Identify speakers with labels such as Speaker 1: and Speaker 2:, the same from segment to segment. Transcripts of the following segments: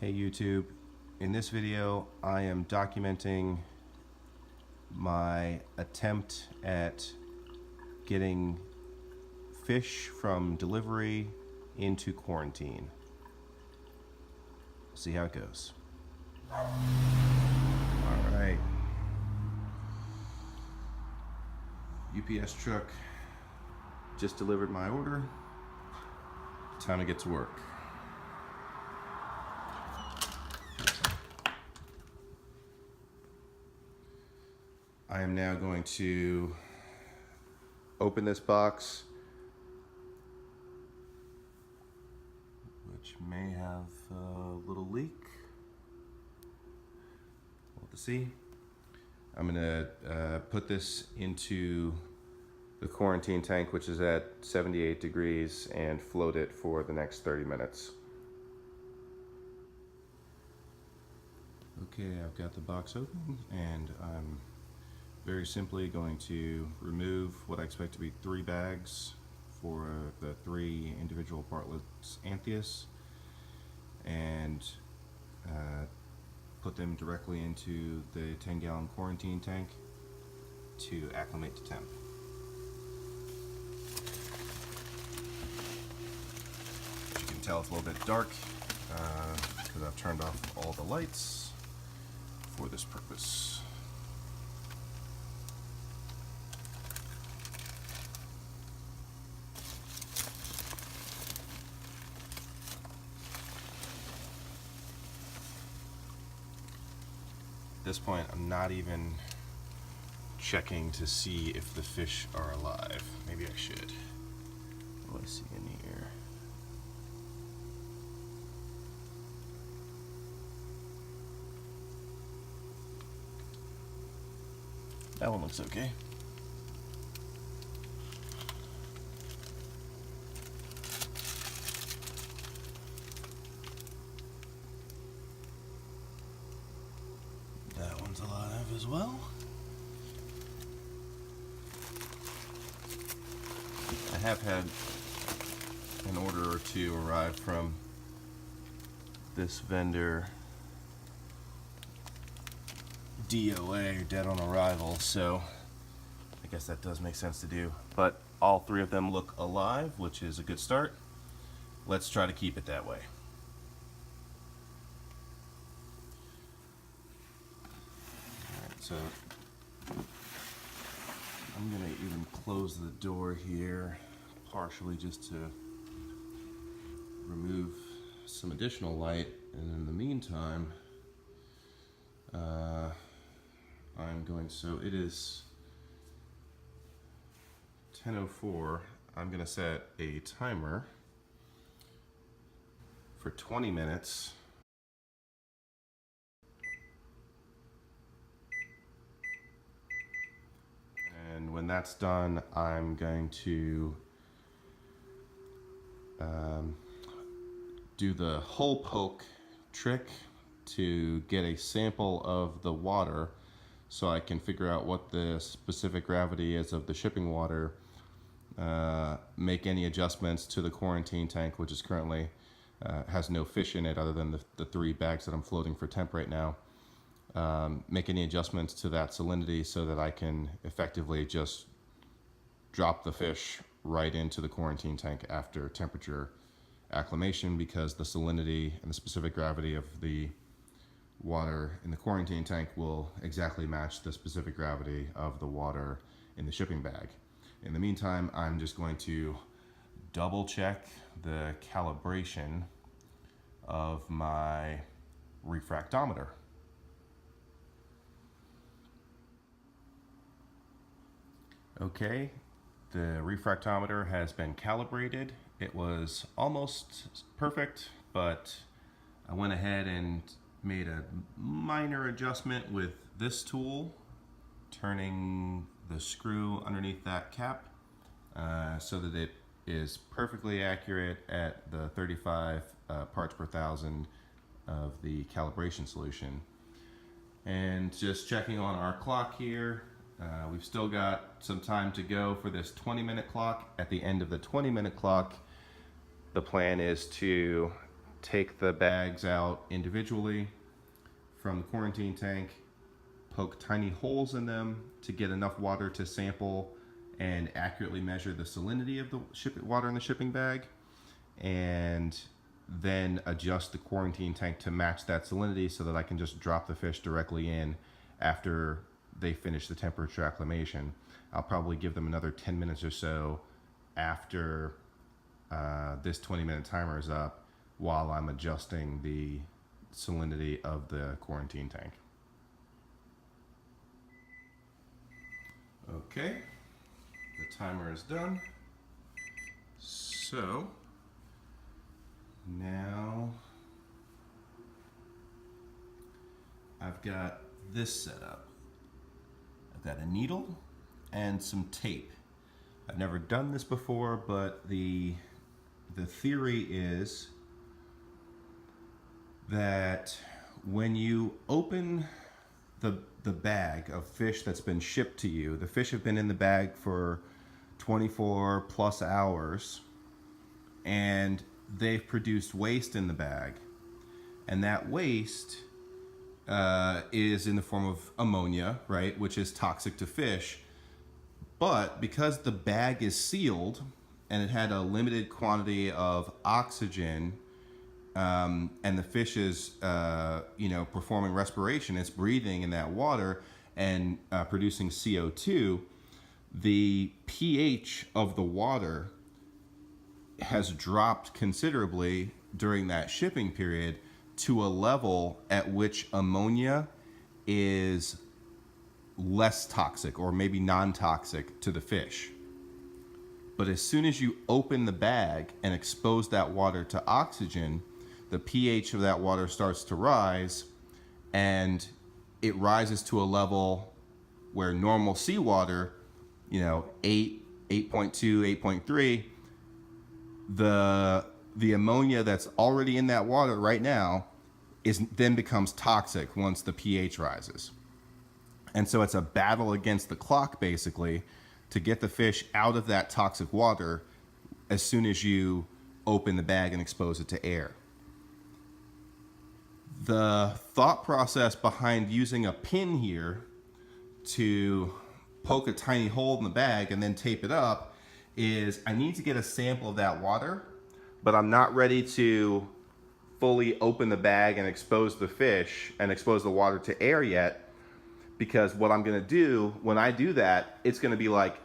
Speaker 1: Hey YouTube, in this video I am documenting my attempt at getting fish from delivery into quarantine. See how it goes. Alright. UPS truck just delivered my order. Time to get to work. I am now going to open this box, which may have a little leak. We'll have to see. I'm going to put this into the quarantine tank, which is at 78 degrees, and float it for the next 30 minutes. Okay, I've got the box open, and I'm very simply going to remove what I expect to be 3 bags for the 3 individual Bartlett's Anthias, and put them directly into the 10-gallon quarantine tank to acclimate to temp. As you can tell, it's a little bit dark because I've turned off all the lights for this purpose. At this point, I'm not even checking to see if the fish are alive. Maybe I should. What do I see in here? That one looks okay. That one's alive as well. I have had an order or two arrive from this vendor, DOA, dead on arrival, so I guess that does make sense to do. But all 3 of them look alive, which is a good start. Let's try to keep it that way. So I'm gonna even close the door here, partially just to remove some additional light, and in the meantime, so it is 10:04. I'm gonna set a timer for 20 minutes. And when that's done, I'm going to do the hole poke trick to get a sample of the water so I can figure out what the specific gravity is of the shipping water, make any adjustments to the quarantine tank, which is currently has no fish in it other than the 3 bags that I'm floating for temp right now. Make any adjustments to that salinity so that I can effectively just drop the fish right into the quarantine tank after temperature acclimation, because the salinity and the specific gravity of the water in the quarantine tank will exactly match the specific gravity of the water in the shipping bag. In the meantime, I'm just going to double check the calibration of my refractometer. Okay, the refractometer has been calibrated. It was almost perfect, but I went ahead and made a minor adjustment with this tool, turning the screw underneath that cap so that it is perfectly accurate at the 35 parts per thousand of the calibration solution. And just checking on our clock here, we've still got some time to go for this 20-minute clock. At the end of the 20-minute clock, the plan is to take the bags out individually from the quarantine tank, poke tiny holes in them to get enough water to sample and accurately measure the salinity of the water in the shipping bag, and then adjust the quarantine tank to match that salinity so that I can just drop the fish directly in after they finish the temperature acclimation. I'll probably give them another 10 minutes or so after this 20-minute timer is up while I'm adjusting the salinity of the quarantine tank. Okay, the timer is done. So now I've got this set up. I've got a needle and some tape. I've never done this before, but the theory is that when you open the bag of fish that's been shipped to you, the fish have been in the bag for 24 plus hours, and they've produced waste in the bag, and that waste is in the form of ammonia, right, which is toxic to fish. But because the bag is sealed and it had a limited quantity of oxygen, and the fish is performing respiration, it's breathing in that water and producing CO2, the pH of the water has dropped considerably during that shipping period to a level at which ammonia is less toxic, or maybe non-toxic to the fish. But as soon as you open the bag and expose that water to oxygen, the pH of that water starts to rise, and it rises to a level where normal seawater, 8, 8.2, 8.3, the ammonia that's already in that water right now then becomes toxic once the pH rises. And so it's a battle against the clock, basically, to get the fish out of that toxic water as soon as you open the bag and expose it to air. The thought process behind using a pin here to poke a tiny hole in the bag and then tape it up is I need to get a sample of that water, but I'm not ready to fully open the bag and expose the fish and expose the water to air yet, because what I'm going to do when I do that, it's going to be like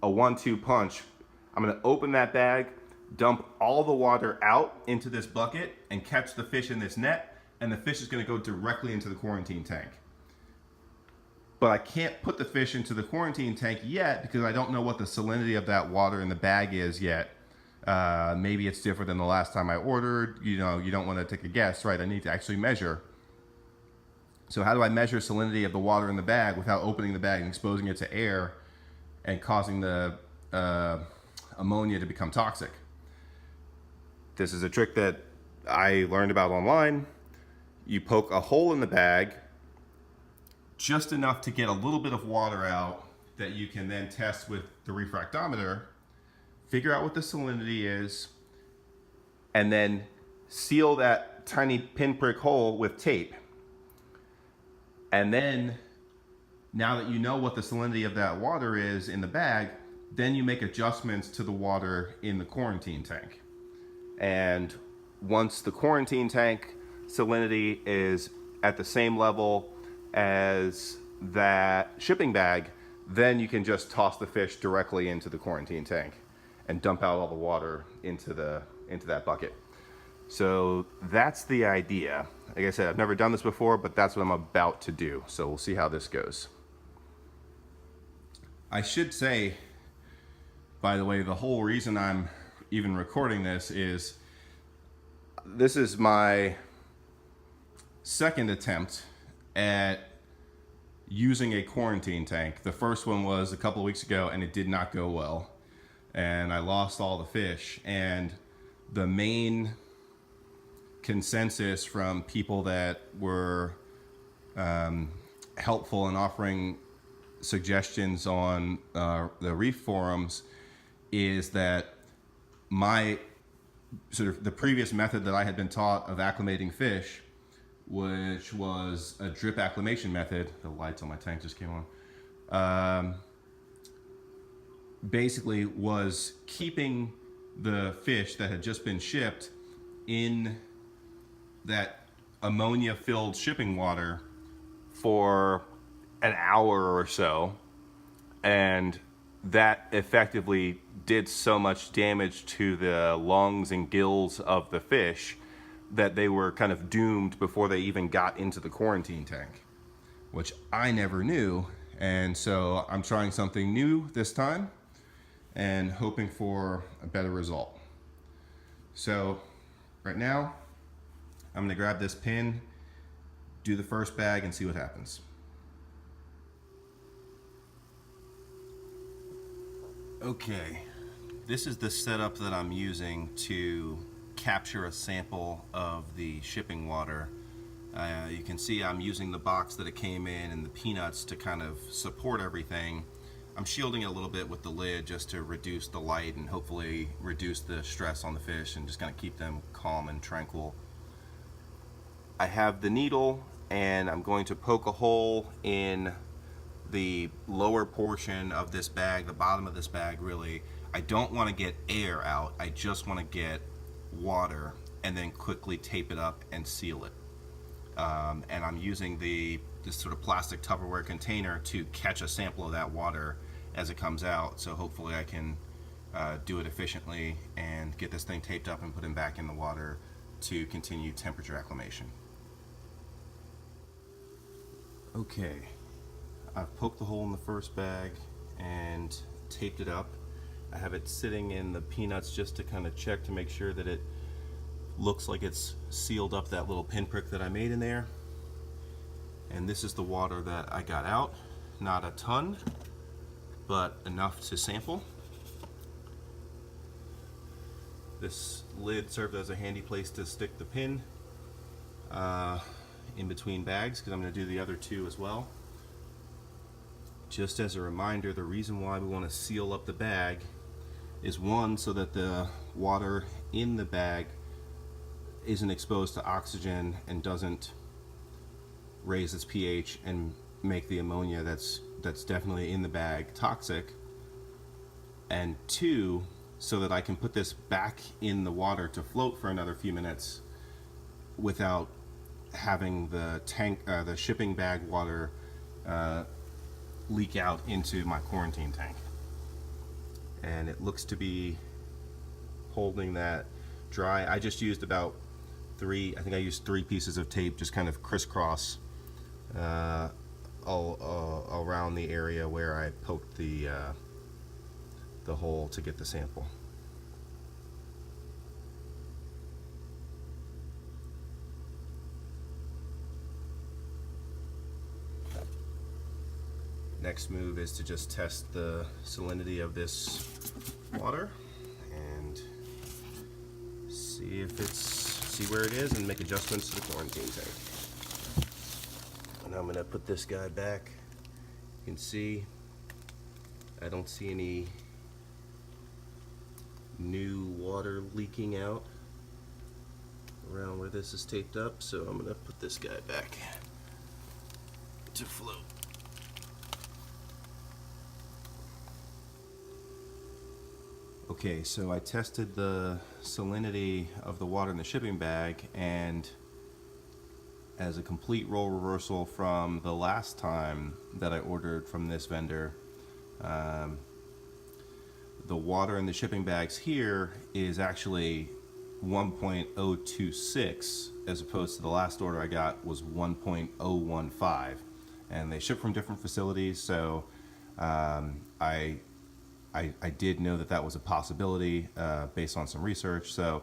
Speaker 1: a 1-2 punch. I'm going to open that bag, dump all the water out into this bucket, and catch the fish in this net, and the fish is going to go directly into the quarantine tank. But I can't put the fish into the quarantine tank yet because I don't know what the salinity of that water in the bag is yet. Maybe it's different than the last time I ordered. You don't want to take a guess, right? I need to actually measure. So how do I measure salinity of the water in the bag without opening the bag and exposing it to air and causing the ammonia to become toxic? This is a trick that I learned about online. You poke a hole in the bag, just enough to get a little bit of water out that you can then test with the refractometer, figure out what the salinity is, and then seal that tiny pinprick hole with tape. And then, now that you know what the salinity of that water is in the bag, then you make adjustments to the water in the quarantine tank. And once the quarantine tank salinity is at the same level as that shipping bag, then you can just toss the fish directly into the quarantine tank and dump out all the water into that bucket. So that's the idea. Like I said, I've never done this before, but that's what I'm about to do. So we'll see how this goes. I should say, by the way, the whole reason I'm even recording this is my second attempt at using a quarantine tank. The first one was a couple of weeks ago, and it did not go well. And I lost all the fish. And the main consensus from people that were helpful in offering suggestions on the reef forums is that my sort of the previous method that I had been taught of acclimating fish, which was a drip acclimation method. The lights on my tank just came on. Basically was keeping the fish that had just been shipped in that ammonia filled shipping water for an hour or so, and that effectively did so much damage to the lungs and gills of the fish that they were kind of doomed before they even got into the quarantine tank, which I never knew. And so I'm trying something new this time and hoping for a better result. So right now, I'm gonna grab this pin, do the first bag, and see what happens. Okay, this is the setup that I'm using to capture a sample of the shipping water. You can see I'm using the box that it came in and the peanuts to kind of support everything. I'm shielding it a little bit with the lid just to reduce the light and hopefully reduce the stress on the fish and just kind of keep them calm and tranquil. I have the needle and I'm going to poke a hole in the lower portion of this bag, the bottom of this bag really. I don't want to get air out, I just want to get water and then quickly tape it up and seal it. And I'm using this sort of plastic Tupperware container to catch a sample of that water as it comes out, so hopefully I can do it efficiently and get this thing taped up and put it back in the water to continue temperature acclimation. Okay, I've poked the hole in the first bag and taped it up. I have it sitting in the peanuts just to kind of check to make sure that it looks like it's sealed up that little pinprick that I made in there. And this is the water that I got out. Not a ton, but enough to sample. This lid served as a handy place to stick the pin in between bags, because I'm going to do the other two as well. Just as a reminder, the reason why we want to seal up the bag is, one, so that the water in the bag isn't exposed to oxygen and doesn't raise its pH and make the ammonia that's definitely in the bag toxic, and two, so that I can put this back in the water to float for another few minutes without having the tank, the shipping bag water leak out into my quarantine tank. And it looks to be holding that dry. I just used about I think I used 3 pieces of tape, just kind of crisscross all around the area where I poked the hole to get the sample. Next move is to just test the salinity of this water and see where it is and make adjustments to the quarantine tank. And I'm gonna put this guy back. You can see I don't see any new water leaking out around where this is taped up, so I'm gonna put this guy back to float. Okay, so I tested the salinity of the water in the shipping bag, and as a complete role reversal from the last time that I ordered from this vendor, the water in the shipping bags here is actually 1.026 as opposed to the last order I got was 1.015, and they ship from different facilities, so I did know that was a possibility based on some research. So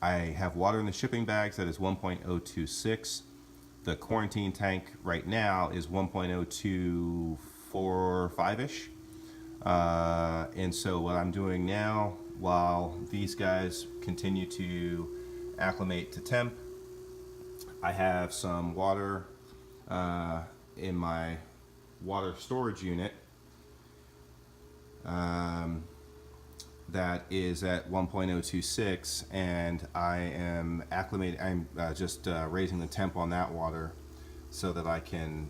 Speaker 1: I have water in the shipping bags that is 1.026. The quarantine tank right now is 1.025-ish. And so what I'm doing now, while these guys continue to acclimate to temp, I have some water in my water storage unit that is at 1.026, and I am acclimating. I'm just raising the temp on that water so that I can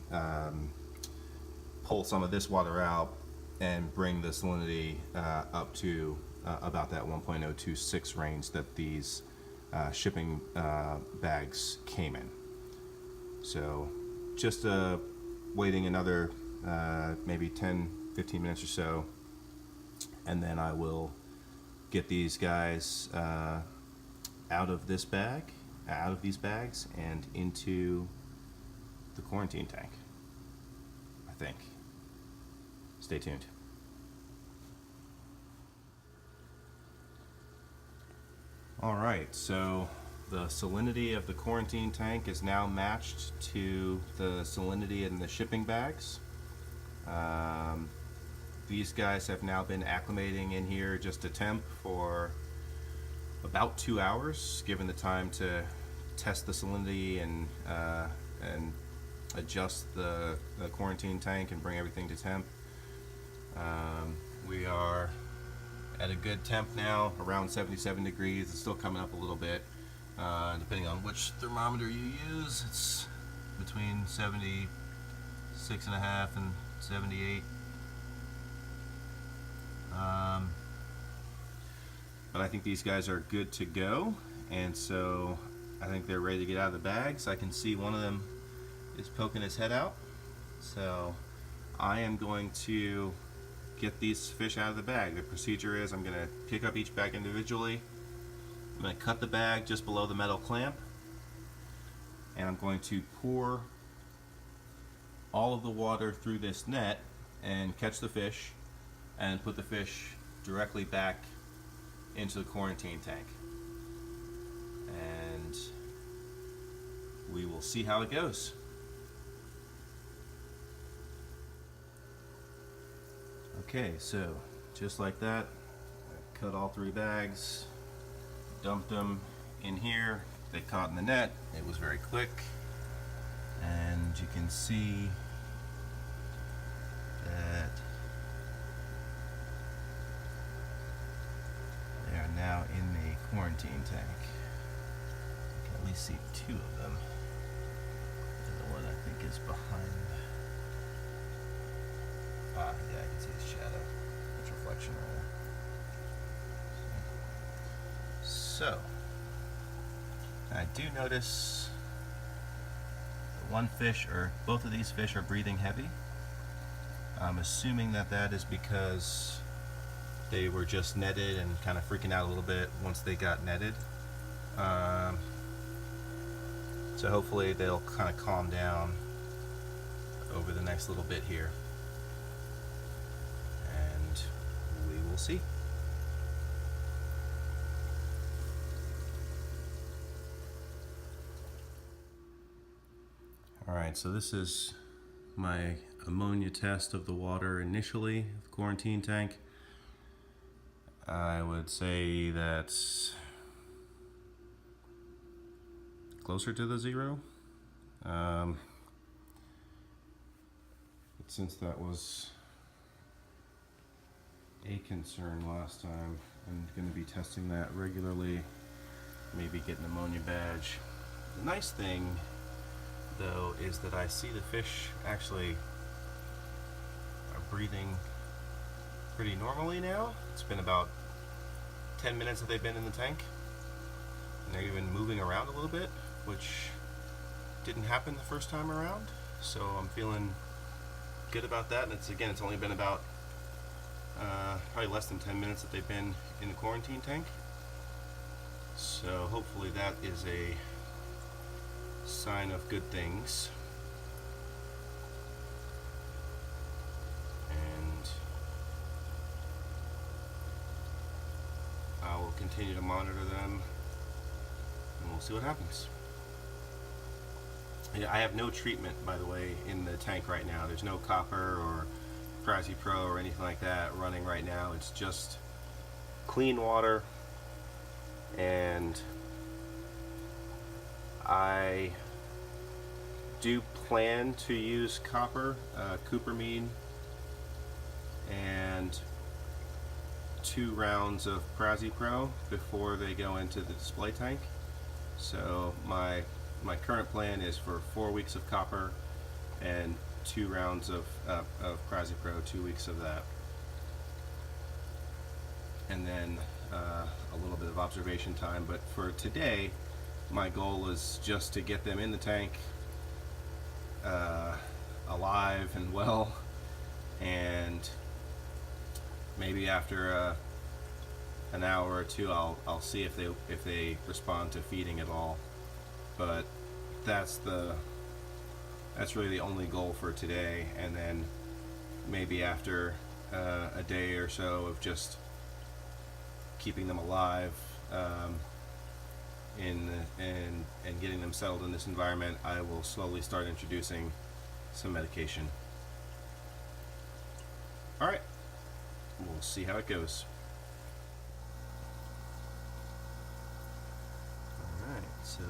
Speaker 1: pull some of this water out and bring the salinity up to about that 1.026 range that these shipping bags came in. So just waiting another maybe 10-15 minutes or so, and then I will get these guys out of these bags and into the quarantine tank, I think. Stay tuned. Alright, so the salinity of the quarantine tank is now matched to the salinity in the shipping bags. These guys have now been acclimating in here just a temp for about 2 hours, given the time to test the salinity and adjust the quarantine tank and bring everything to temp. We are at a good temp now, around 77 degrees. It's still coming up a little bit, depending on which thermometer you use. It's between 76.5 and 78. But I think these guys are good to go, and so I think they're ready to get out of the bags. I can see one of them is poking his head out, so I am going to get these fish out of the bag. The procedure is I'm going to pick up each bag individually. I'm going to cut the bag just below the metal clamp, and I'm going to pour all of the water through this net and catch the fish and put the fish directly back into the quarantine tank, and we will see how it goes. Okay, so just like that, I cut all 3 bags, dumped them in here. They caught in the net. It was very quick, and you can see that they are now in the quarantine tank. You can at least see 2 of them, and the one I think is behind. Yeah, I can see his shadow, its reflection right there. So, I do notice one fish, or both of these fish, are breathing heavy. I'm assuming that is because they were just netted and kind of freaking out a little bit once they got netted. So hopefully they'll kind of calm down over the next little bit here. We'll see. Alright, so this is my ammonia test of the water initially, the quarantine tank. I would say that's closer to the 0. But since that was a concern last time, I'm going to be testing that regularly, maybe get an ammonia badge. The nice thing though is that I see the fish actually are breathing pretty normally now. It's been about 10 minutes that they've been in the tank, and they're even moving around a little bit, which didn't happen the first time around, so I'm feeling good about that. And it's only been about probably less than 10 minutes that they've been in the quarantine tank, so hopefully that is a sign of good things. And I will continue to monitor them, and we'll see what happens. I have no treatment, by the way, in the tank right now. There's no copper or Prezi Pro or anything like that running right now. It's just clean water, and I do plan to use copper, cupramine, and 2 rounds of Pro before they go into the display tank. So my current plan is for 4 weeks of copper and 2 rounds of Pro, 2 weeks of that. And then a little bit of observation time. But for today, my goal is just to get them in the tank, alive and well, and maybe after an hour or two, I'll see if they respond to feeding at all. But that's really the only goal for today. And then maybe after a day or so of just keeping them alive and getting them settled in this environment, I will slowly start introducing some medication. All right, we'll see how it goes. All right, so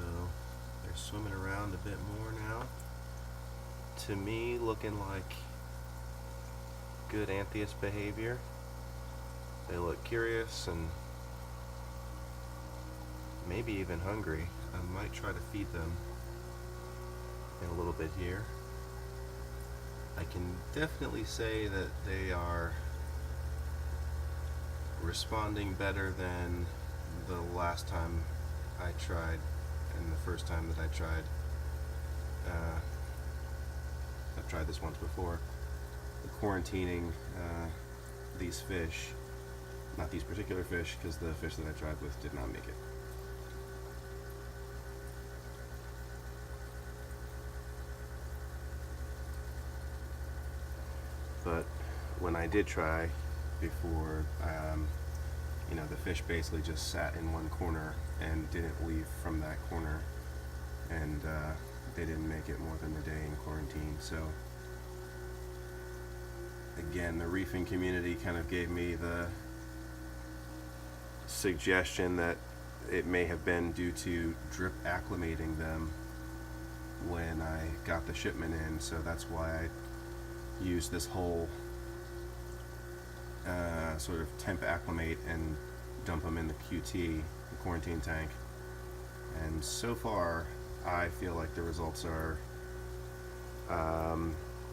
Speaker 1: they're swimming around a bit more now. To me, looking like good Anthias behavior. They look curious and maybe even hungry. I might try to feed them in a little bit here. I can definitely say that they are responding better than the last time I tried and the first time that I tried. I've tried this once before. Quarantining these fish. Not these particular fish, because the fish that I tried with did not make it. But when I did try before, the fish basically just sat in one corner and didn't leave from that corner, and they didn't make it more than a day in quarantine. So again, the reefing community kind of gave me the suggestion that it may have been due to drip acclimating them when I got the shipment in. So that's why I used this whole sort of temp acclimate and dump them in the QT, the quarantine tank. And so far, I feel like the results are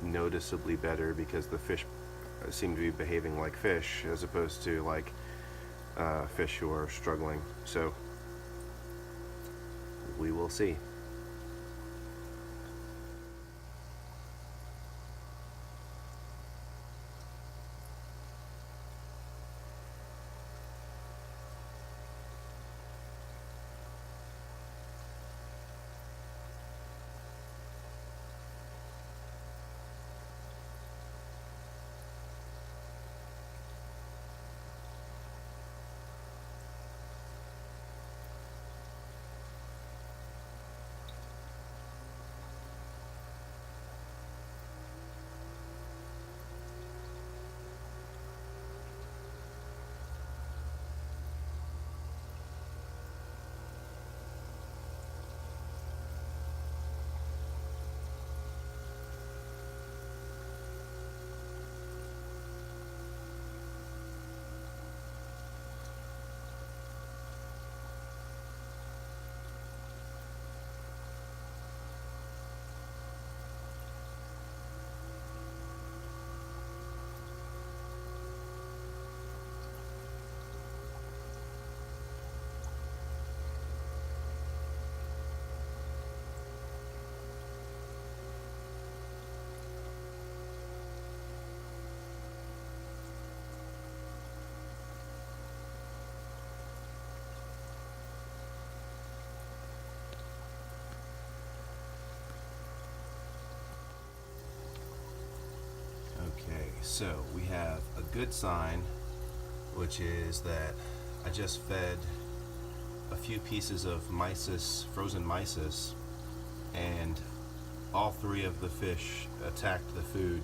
Speaker 1: noticeably better, because the fish seem to be behaving like fish as opposed to like fish who are struggling. So we will see. Okay, so we have a good sign, which is that I just fed a few pieces of mysis, frozen mysis, and all 3 of the fish attacked the food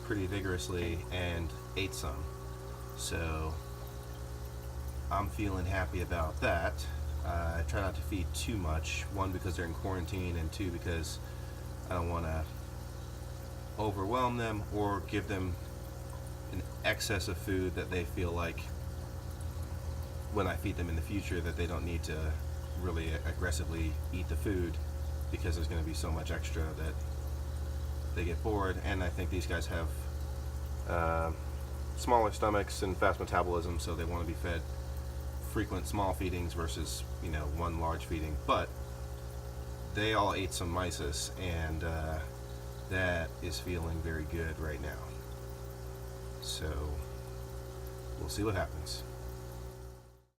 Speaker 1: pretty vigorously and ate some. So I'm feeling happy about that. I try not to feed too much, 1 because they're in quarantine, and 2 because I don't want to overwhelm them or give them an excess of food that they feel like when I feed them in the future that they don't need to really aggressively eat the food, because there's going to be so much extra that they get bored. And I think these guys have smaller stomachs and fast metabolism, so they want to be fed frequent small feedings versus, you know, one large feeding. But they all ate some mysis, and that is feeling very good right now. So we'll see what happens.